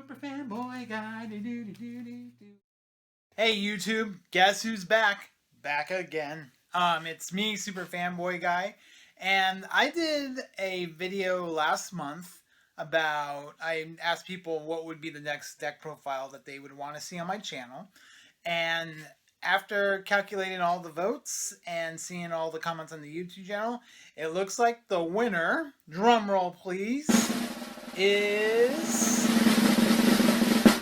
Super fanboy guy. Hey YouTube, guess who's back? Back again. It's me, Super Fanboy Guy, and I did a video last month about. I asked people what would be the next deck profile that they would want to see on my channel, and after calculating all the votes and seeing all the comments on the YouTube channel, it looks like the winner, drum roll please, is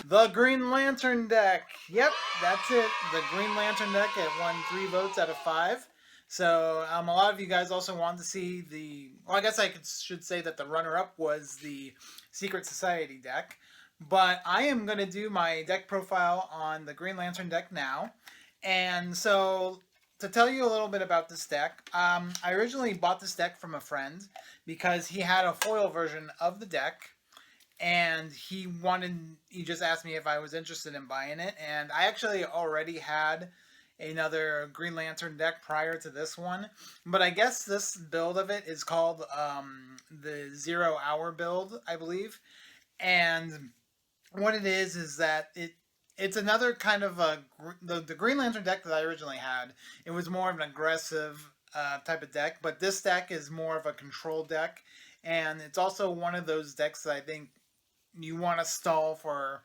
the Green Lantern deck. Yep, that's it. The Green Lantern deck. It won 3 votes out of 5. So a lot of you guys also wanted to see the. Well, I guess should say that the runner-up was the Secret Society deck. But I am going to do my deck profile on the Green Lantern deck now. And so to tell you a little bit about this deck, I originally bought this deck from a friend because he had a foil version of the deck. And he just asked me if I was interested in buying it. And I actually already had another Green Lantern deck prior to this one. But I guess this build of it is called the 0 Hour build, I believe. And what it is that it's another kind of the Green Lantern deck that I originally had. It was more of an aggressive type of deck. But this deck is more of a control deck. And it's also one of those decks that I think you want to stall for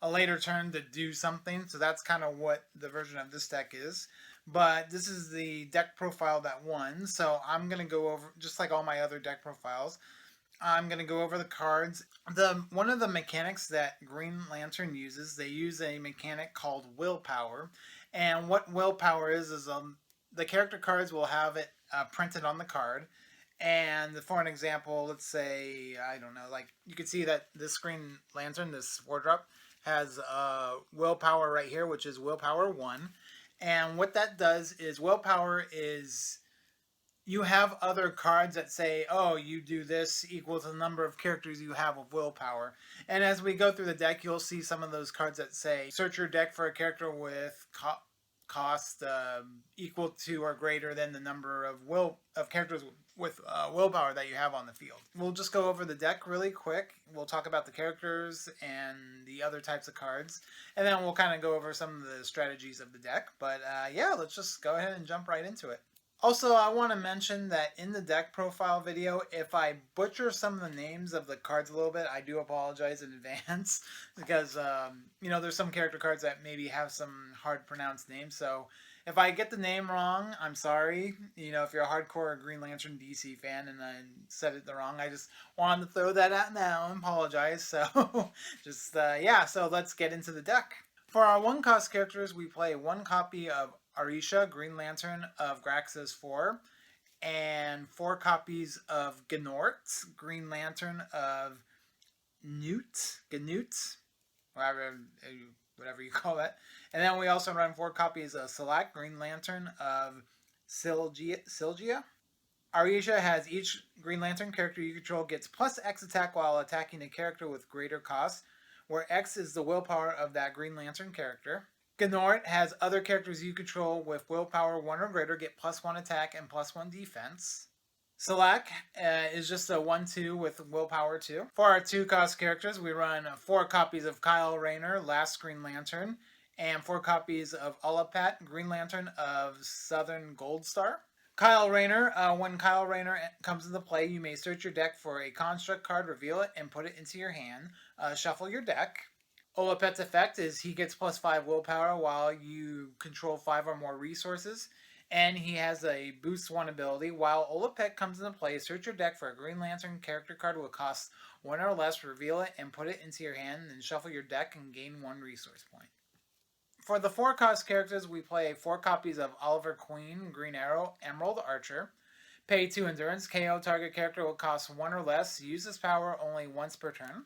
a later turn to do something. So that's kind of what the version of this deck is. But this is the deck profile that won. So I'm going to go over, just like all my other deck profiles, I'm going to go over the cards. One of the mechanics that Green Lantern uses, they use a mechanic called willpower. And what willpower is the character cards will have it printed on the card. And for an example, let's say, I don't know, like you can see that this Green Lantern, this 4-drop, has willpower right here, which is willpower 1. And what that does is willpower is you have other cards that say, oh, you do this equal to the number of characters you have with willpower. And as we go through the deck, you'll see some of those cards that say, search your deck for a character with cost equal to or greater than the number of characters with willpower that you have on the field. We'll just go over the deck really quick. We'll talk about the characters and the other types of cards, and then we'll kind of go over some of the strategies of the deck. But yeah, let's just go ahead and jump right into it. Also, I want to mention that in the deck profile video, if I butcher some of the names of the cards a little bit, I do apologize in advance because, there's some character cards that maybe have some hard pronounced names. So if I get the name wrong, I'm sorry. If you're a hardcore Green Lantern DC fan and I said it wrong, I just wanted to throw that out now and apologize. So just, so let's get into the deck. For our 1-cost characters, we play 1 copy of Arisha, Green Lantern of Graxis 4, and 4 copies of Gnort, Green Lantern of Gnut, whatever you call that. And then we also run 4 copies of Selak, Green Lantern of Silgia. Arisha has each Green Lantern character you control gets plus X attack while attacking a character with greater cost, where X is the willpower of that Green Lantern character. Gnort has other characters you control with willpower 1 or greater get plus 1 attack and plus 1 defense. Selak is just a 1/2 with willpower 2. For our 2-cost characters, we run 4 copies of Kyle Rayner, Last Green Lantern, and 4 copies of Olapat, Green Lantern of Southern Gold Star. Kyle Rayner, when Kyle Rayner comes into play, you may search your deck for a construct card, reveal it, and put it into your hand. Shuffle your deck. Olapet's effect is he gets plus 5 willpower while you control 5 or more resources. And he has a boost 1 ability. While Olapet comes into play, search your deck for a Green Lantern character card will cost 1 or less, reveal it, and put it into your hand, and shustle your deck and gain 1 resource point. For the 4-cost characters, we play 4 copies of Oliver Queen, Green Arrow, Emerald Archer. Pay 2 endurance. KO target character will cost 1 or less. Use this power only once per turn.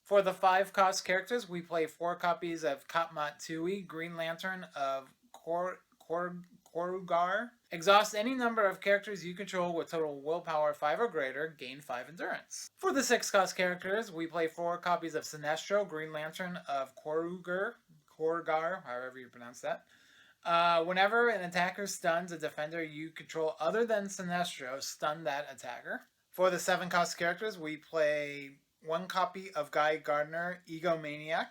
For the 5-cost characters, we play 4 copies of Katmat Tui, Green Lantern of Korugar. Exhaust any number of characters you control with total willpower 5 or greater, gain 5 endurance. For the 6-cost characters, we play 4 copies of Sinestro, Green Lantern of Korugar, however you pronounce that. Whenever an attacker stuns a defender you control other than Sinestro, stun that attacker. For the 7-cost characters, we play one copy of Guy Gardner, Egomaniac.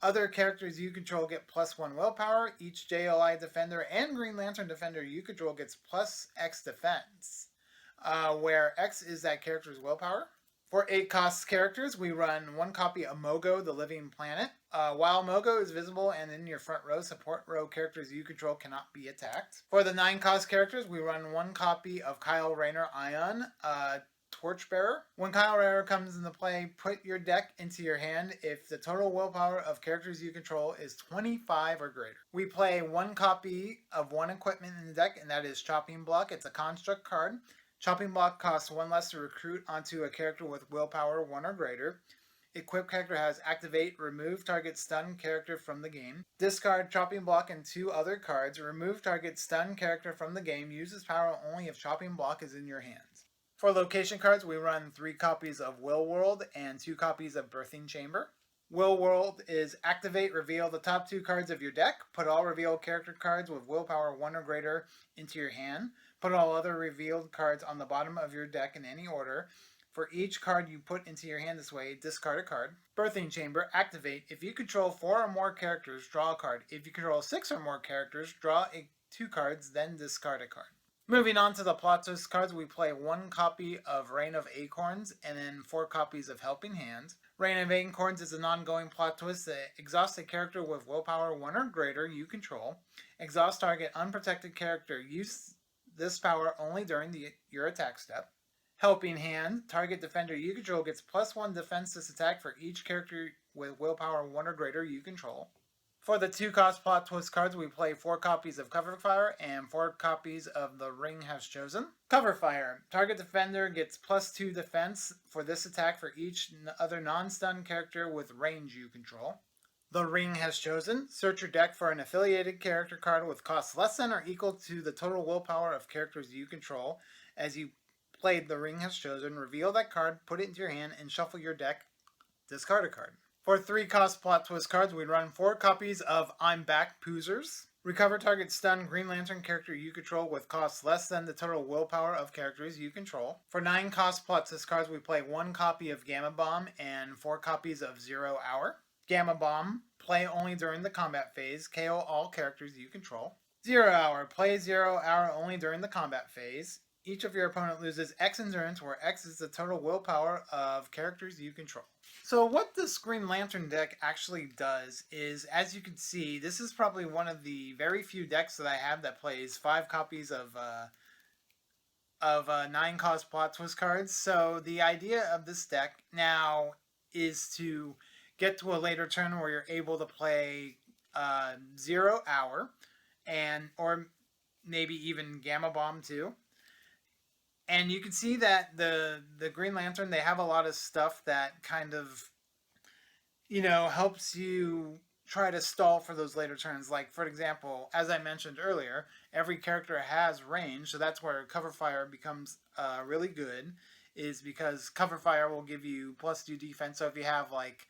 Other characters you control get +1 willpower. Each JLI defender and Green Lantern defender you control gets +X defense, where X is that character's willpower. For 8 cost characters, we run one copy of Mogo, the Living Planet. While Mogo is visible and in your front row, support row characters you control cannot be attacked. For the 9 cost characters, we run one copy of Kyle Rayner Ion, Torchbearer. When Kyle Rayner comes into play, put your deck into your hand if the total willpower of characters you control is 25 or greater. We play one copy of one equipment in the deck, and that is Chopping Block. It's a construct card. Chopping Block costs 1 less to recruit onto a character with willpower 1 or greater. Equipped character has activate, remove target stun character from the game. Discard Chopping Block and 2 other cards. Remove target stun character from the game. Uses power only if Chopping Block is in your hands. For location cards, we run 3 copies of Will World and 2 copies of Birthing Chamber. Will World is activate, reveal the top 2 cards of your deck. Put all revealed character cards with willpower 1 or greater into your hand. Put all other revealed cards on the bottom of your deck in any order. For each card you put into your hand this way, discard a card. Birthing Chamber, activate. If you control 4 or more characters, draw a card. If you control 6 or more characters, draw 2 cards, then discard a card. Moving on to the plot twist cards, we play 1 copy of Reign of Acorns and then 4 copies of Helping Hand. Reign of Acorns is an ongoing plot twist that exhausts a character with willpower 1 or greater you control. Exhaust target unprotected character. Use this power only during your attack step. Helping Hand. Target defender you control gets +1 defense this attack for each character with willpower 1 or greater you control. For the 2 cost plot twist cards, we play 4 copies of Cover Fire and 4 copies of The Ring Has Chosen. Cover Fire. Target defender gets +2 defense for this attack for each other non-stun character with range you control. The Ring Has Chosen. Search your deck for an affiliated character card with cost less than or equal to the total willpower of characters you control. As you played The Ring Has Chosen, reveal that card, put it into your hand, and shuffle your deck. Discard a card. For 3 cost plot twist cards, we run 4 copies of I'm Back Poozers. Recover target stun Green Lantern character you control with cost less than the total willpower of characters you control. For 9 cost plot twist cards, we play 1 copy of Gamma Bomb and 4 copies of 0 Hour. Gamma Bomb, play only during the combat phase, KO all characters you control. 0 Hour, play 0 Hour only during the combat phase. Each of your opponent loses X endurance, where X is the total willpower of characters you control. So what this Green Lantern deck actually does is, as you can see, this is probably one of the very few decks that I have that plays 5 copies of 9 cost plot twist cards. So the idea of this deck now is to get to a later turn where you're able to play 0 Hour or maybe even Gamma Bomb too. And you can see that the Green Lantern, they have a lot of stuff that kind of, helps you try to stall for those later turns. Like, for example, as I mentioned earlier, every character has range, so that's where Cover Fire becomes really good, is because Cover Fire will give you +2 defense. So if you have, like,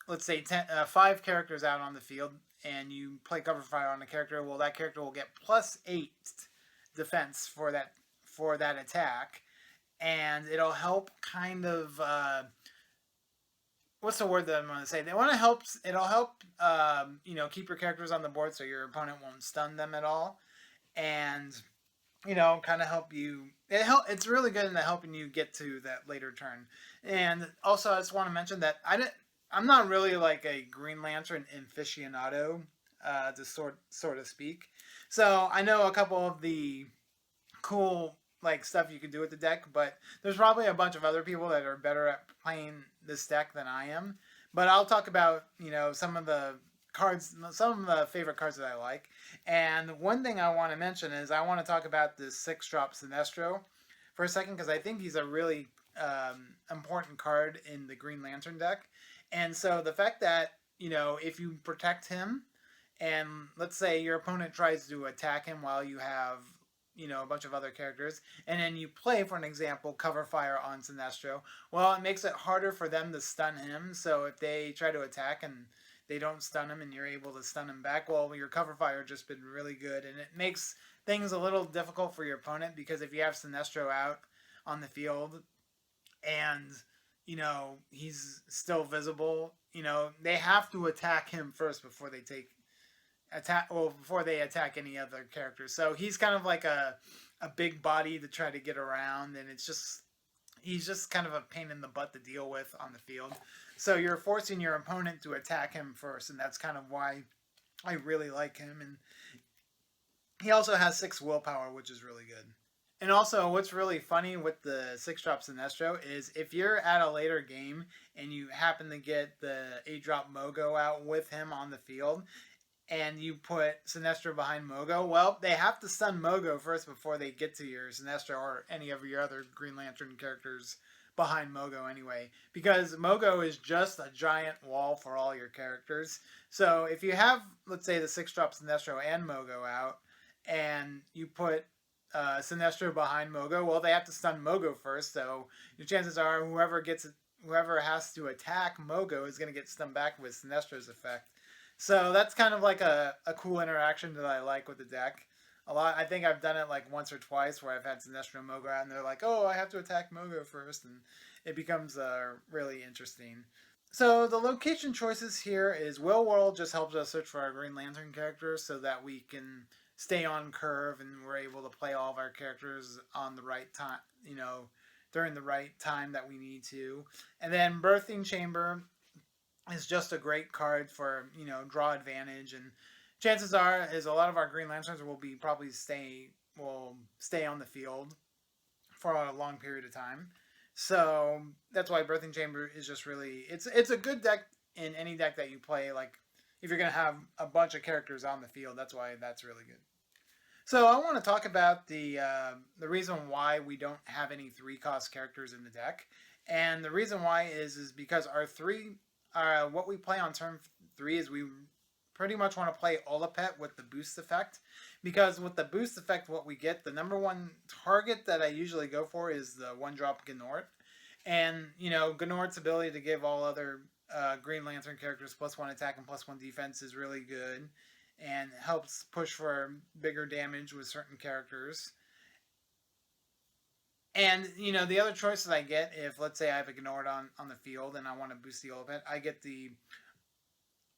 let's say 5 characters out on the field, and you play Cover Fire on a character, well, that character will get +8 defense for that attack, and it'll help kind of what's the word that I'm going to say? It'll help keep your characters on the board so your opponent won't stun them at all, and kind of help you. It's really good in helping you get to that later turn. And also, I just want to mention that I'm not really like a Green Lantern aficionado, to sort of speak. So I know a couple of the cool stuff you can do with the deck, but there's probably a bunch of other people that are better at playing this deck than I am. But I'll talk about some of the favorite cards that I like. And one thing I want to mention is I want to talk about this 6-drop Sinestro for a second, because I think he's a really important card in the Green Lantern deck. And so the fact that if you protect him, and let's say your opponent tries to attack him while you have a bunch of other characters, and then you play, for an example, Cover Fire on Sinestro, well, it makes it harder for them to stun him. So if they try to attack and they don't stun him and you're able to stun him back, well, your Cover Fire just been really good, and it makes things a little difficult for your opponent, because if you have Sinestro out on the field and he's still visible. They have to attack him first before they before they attack any other characters. So he's kind of like a big body to try to get around, and he's just kind of a pain in the butt to deal with on the field. So you're forcing your opponent to attack him first, and that's kind of why I really like him. And he also has 6 willpower, which is really good. And also, what's really funny with the 6-drop Sinestro is if you're at a later game and you happen to get the 8-drop Mogo out with him on the field, and you put Sinestro behind Mogo, well, they have to stun Mogo first before they get to your Sinestro or any of your other Green Lantern characters behind Mogo anyway. Because Mogo is just a giant wall for all your characters. So if you have, let's say, the 6-drop Sinestro and Mogo out, and you put Sinestro behind Mogo, well, they have to stun Mogo first, so your chances are whoever has to attack Mogo is going to get stunned back with Sinestro's effect. So that's kind of like a cool interaction that I like with the deck. I think I've done it like once or twice where I've had Sinestro and Mogo out, and they're like, "Oh, I have to attack Mogo first," and it becomes really interesting. So the location choices here is Will World just helps us search for our Green Lantern characters so that we can stay on curve and we're able to play all of our characters on the right time, during the right time that we need to. And then Birthing Chamber is just a great card for, draw advantage, and chances are is a lot of our Green Lanterns will stay on the field for a long period of time. So that's why Birthing Chamber is just really it's a good deck in any deck that you play. Like if you're gonna have a bunch of characters on the field, that's why that's really good. So I want to talk about the reason why we don't have any 3-cost characters in the deck, and the reason why is because what we play on turn 3 is we pretty much want to play Olapet with the boost effect, because with the boost effect, what we get, the number one target that I usually go for is the 1-drop Gnort, and Gnort's ability to give all other Green Lantern characters +1 attack and +1 defense is really good, and helps push for bigger damage with certain characters. And, the other choices I get, if, let's say, I have a Gnort on the field and I want to boost the Olapet, I get the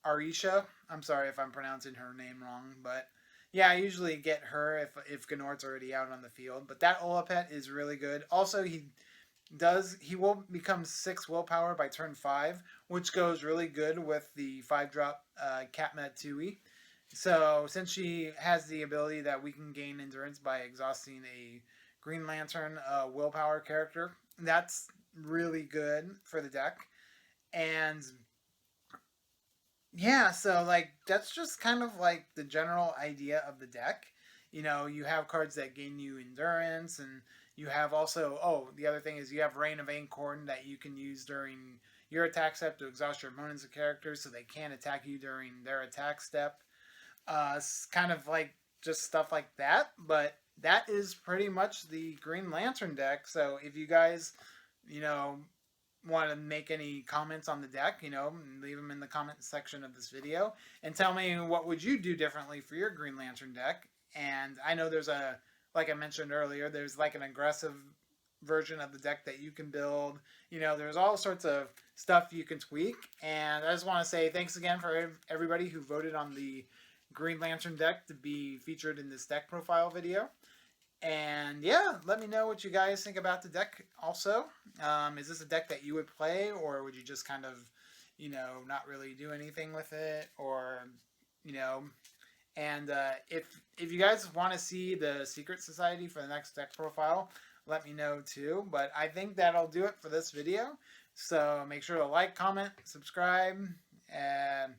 Arisha. I'm sorry if I'm pronouncing her name wrong, but yeah, I usually get her if Gnort's already out on the field. But that Olapet is really good. Also, he will become 6 willpower by turn 5, which goes really good with the 5-drop Katmet Tui. So since she has the ability that we can gain endurance by exhausting a Green Lantern willpower character, that's really good for the deck. And yeah, so like that's just kind of like the general idea of the deck. You have cards that gain you endurance, and you have also the other thing is you have Reign of Acorn that you can use during your attack step to exhaust your opponent's characters so they can't attack you during their attack step. It's kind of like just stuff like that, but that is pretty much the Green Lantern deck. So if you guys, want to make any comments on the deck, leave them in the comment section of this video and tell me what would you do differently for your Green Lantern deck. And I know like I mentioned earlier, there's like an aggressive version of the deck that you can build. There's all sorts of stuff you can tweak. And I just want to say thanks again for everybody who voted on the Green Lantern deck to be featured in this deck profile video. And yeah, let me know what you guys think about the deck also. Is this a deck that you would play, or would you just kind of, not really do anything with it? Or, and if you guys want to see the Secret Society for the next deck profile, let me know too. But I think that'll do it for this video. So make sure to like, comment, subscribe, and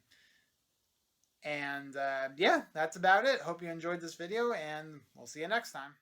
yeah, that's about it. Hope you enjoyed this video, and we'll see you next time.